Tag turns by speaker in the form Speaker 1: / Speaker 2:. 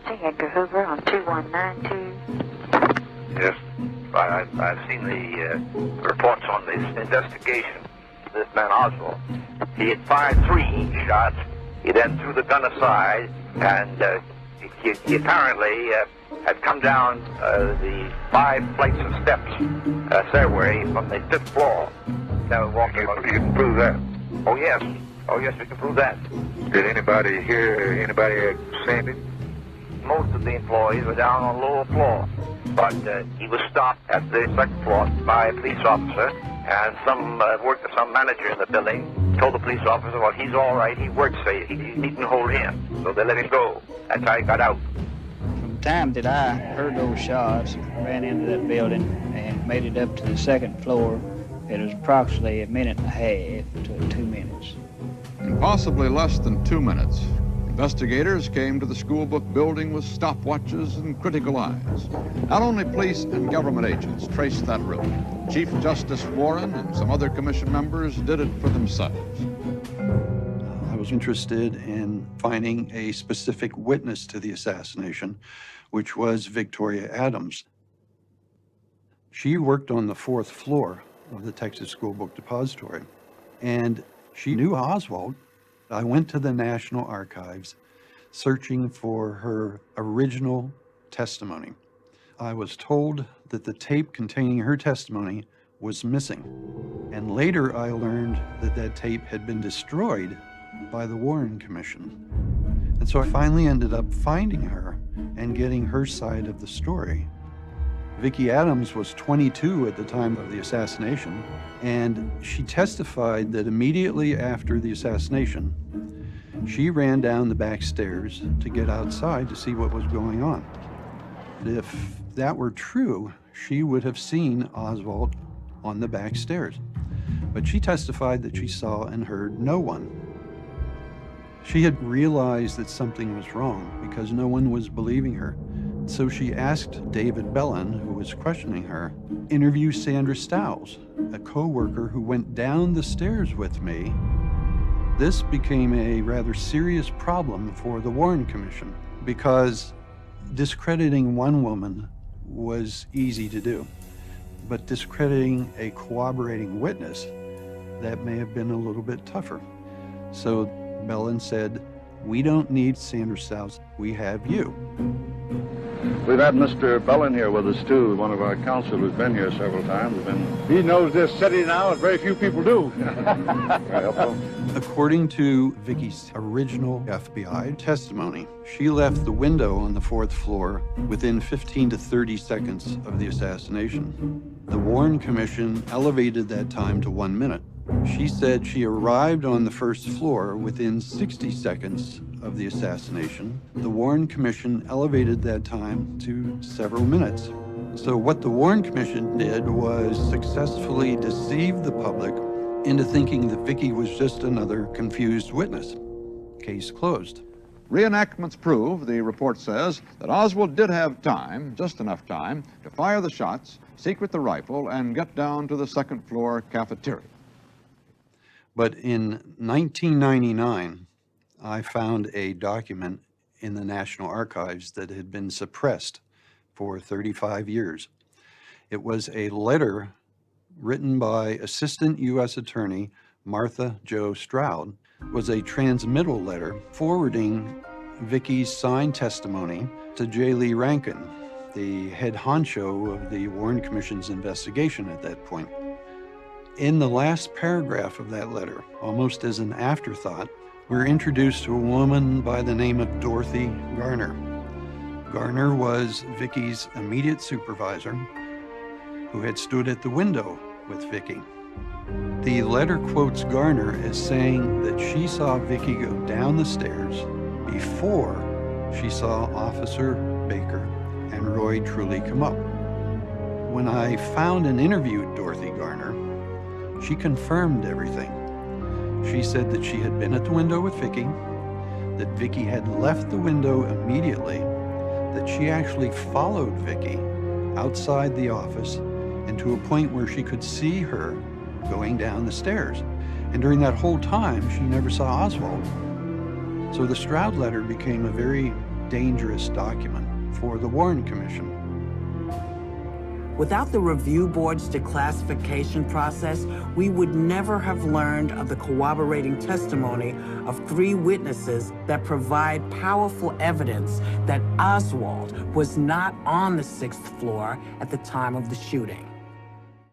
Speaker 1: Edgar Hoover on 2192.
Speaker 2: Yes, I've seen the reports on this investigation. This man Oswald, he had fired 3 shots. He then threw the gun aside, and he apparently had come down the 5 flights of steps stairway from the 5th floor. Now walking.
Speaker 3: You can prove that.
Speaker 2: Oh yes, we can prove that.
Speaker 3: Did anybody hear anybody saying it?
Speaker 2: Most of the employees were down on the lower floor, but he was stopped at the 2nd floor by a police officer, and some manager in the building told the police officer, well, he's all right, he works, so he can hold him. So they let him go. That's how he got out.
Speaker 4: From the time that I heard those shots, ran into that building and made it up to the 2nd floor, it was approximately a minute and a half to 2 minutes.
Speaker 5: In possibly less than 2 minutes, investigators came to the school book building with stopwatches and critical eyes. Not only police and government agents traced that route. Chief Justice Warren and some other commission members did it for themselves.
Speaker 6: I was interested in finding a specific witness to the assassination, which was Victoria Adams. She worked on the 4th floor of the Texas School Book Depository, and she knew Oswald. I went to the National Archives searching for her original testimony. I was told that the tape containing her testimony was missing. And later I learned that that tape had been destroyed by the Warren Commission. And so I finally ended up finding her and getting her side of the story. Vicki Adams was 22 at the time of the assassination, and she testified that immediately after the assassination, she ran down the back stairs to get outside to see what was going on. If that were true, she would have seen Oswald on the back stairs. But she testified that she saw and heard no one. She had realized that something was wrong because no one was believing her. So she asked David Bellin, who was questioning her, interview Sandra Stowles, a co-worker who went down the stairs with me. This became a rather serious problem for the Warren Commission because discrediting one woman was easy to do, but discrediting a corroborating witness, that may have been a little bit tougher. So Bellin said, "We don't need Sandra Stowles, we have you."
Speaker 7: We've had Mr. Bellin here with us, too, one of our counsel who's been here several times.
Speaker 3: He knows this city now, and very few people do.
Speaker 6: According to Vicki's original FBI testimony, she left the window on the 4th floor within 15 to 30 seconds of the assassination. The Warren Commission elevated that time to 1 minute. She said she arrived on the 1st floor within 60 seconds of the assassination. The Warren Commission elevated that time to several minutes. So what the Warren Commission did was successfully deceive the public into thinking that Vicki was just another confused witness. Case closed.
Speaker 5: Reenactments prove, the report says, that Oswald did have time, just enough time, to fire the shots, secret the rifle, and get down to the 2nd floor cafeteria.
Speaker 6: But in 1999, I found a document in the National Archives that had been suppressed for 35 years. It was a letter written by Assistant U.S. Attorney Martha Jo Stroud. It was a transmittal letter forwarding Vicki's signed testimony to J. Lee Rankin, the head honcho of the Warren Commission's investigation at that point. In the last paragraph of that letter, almost as an afterthought, we're introduced to a woman by the name of Dorothy Garner. Garner was Vicki's immediate supervisor, who had stood at the window with Vicki. The letter quotes Garner as saying that she saw Vicki go down the stairs before she saw Officer Baker and Roy Truly come up. When I found and interviewed Dorothy Garner, she confirmed everything. She said that she had been at the window with Vicki, that Vicki had left the window immediately, that she actually followed Vicki outside the office and to a point where she could see her going down the stairs. And during that whole time, she never saw Oswald. So the Stroud letter became a very dangerous document for the Warren Commission.
Speaker 1: Without the review board's declassification process, we would never have learned of the corroborating testimony of 3 witnesses that provide powerful evidence that Oswald was not on the 6th floor at the time of the shooting.